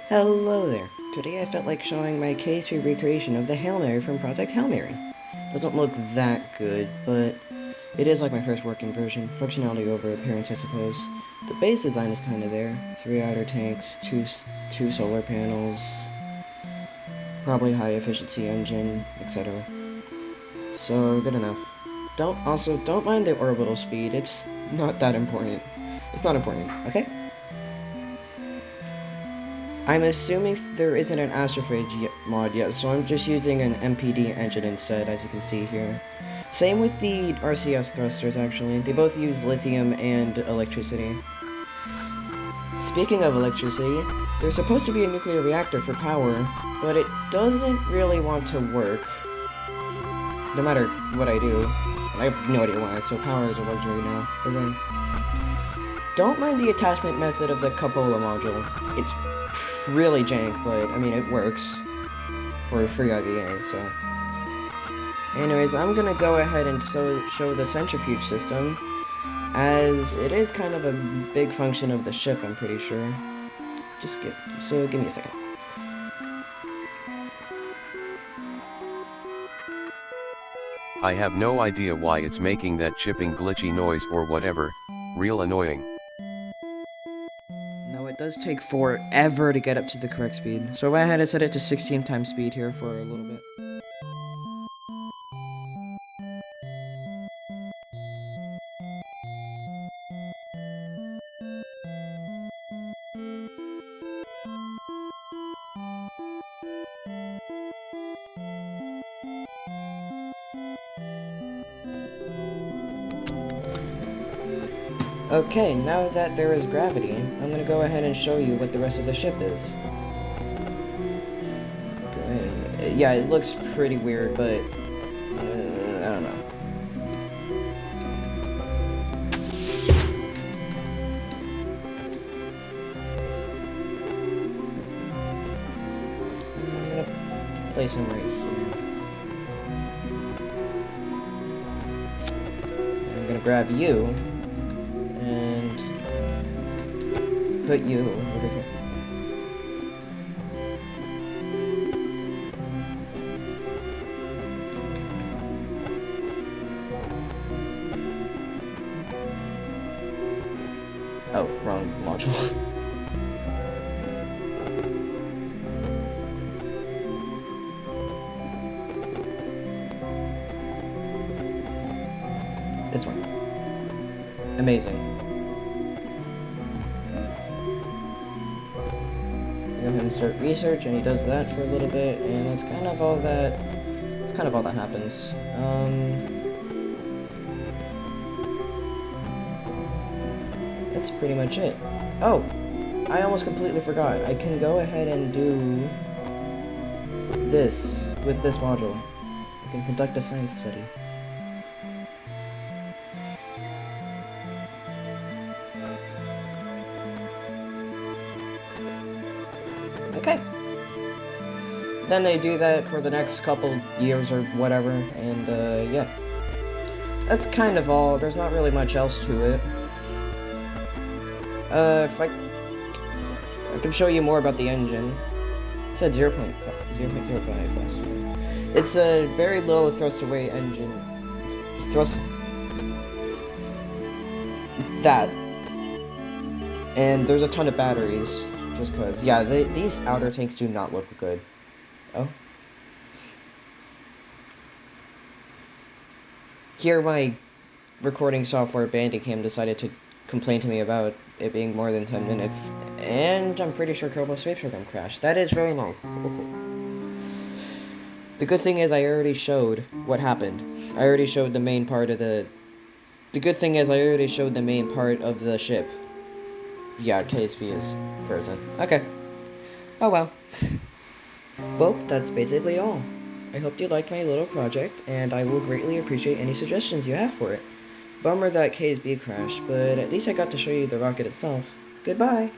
Hello there. Today I felt like showing my KSP recreation of the Hail Mary from Project Hail Mary. Doesn't look that good, but it is like my first working version. Functionality over appearance, I suppose. The base design is kind of there. 3 outer tanks, two solar panels, probably high efficiency engine, etc. So good enough. Don't mind the orbital speed. It's not that important. It's not important, okay? I'm assuming there isn't an Astrophage mod yet, so I'm just using an MPD engine instead, as you can see here. Same with the RCS thrusters, actually. They both use lithium and electricity. Speaking of electricity, there's supposed to be a nuclear reactor for power, but it doesn't really want to work, no matter what I do. I have no idea why, so power is a luxury now. Hooray. Don't mind the attachment method of the cupola module. It's really jank, but I mean it works for free IVA, so. Anyways, I'm gonna go ahead and show the centrifuge system, as it is kind of a big function of the ship, I'm pretty sure. Give me a second. I have no idea why it's making that chipping glitchy noise or whatever, real annoying. No, it does take forever to get up to the correct speed, so I had to set it to 16 times speed here for a little bit. Okay, now that there is gravity, I'm gonna go ahead and show you what the rest of the ship is. Okay. Yeah, it looks pretty weird, but I don't know. I'm gonna place him right here. I'm gonna grab you and put you over here. Oh, wrong module. This one. Amazing. Go ahead and start research, and he does that for a little bit, and that's kind of all that happens. That's pretty much it. Oh, I almost completely forgot. I can go ahead and do this with this module. I can conduct a science study. Okay. Then they do that for the next couple years or whatever, and yeah. That's kind of all. There's not really much else to it. If I can show you more about the engine. It said 0.05 plus. It's a very low thrust away engine. That. And there's a ton of batteries. Just cause. Yeah, these outer tanks do not look good. Oh. Here my recording software Bandicam decided to complain to me about it being more than 10 minutes, and I'm pretty sure Kerbal Space Program crashed. That is very nice. Okay. The good thing is I already showed what happened. I already showed the main part of the... The good thing is I already showed the main part of the ship. Yeah, KSP is frozen. Okay. Oh well. Well, that's basically all. I hope you liked my little project, and I will greatly appreciate any suggestions you have for it. Bummer that KSB crashed, but at least I got to show you the rocket itself. Goodbye!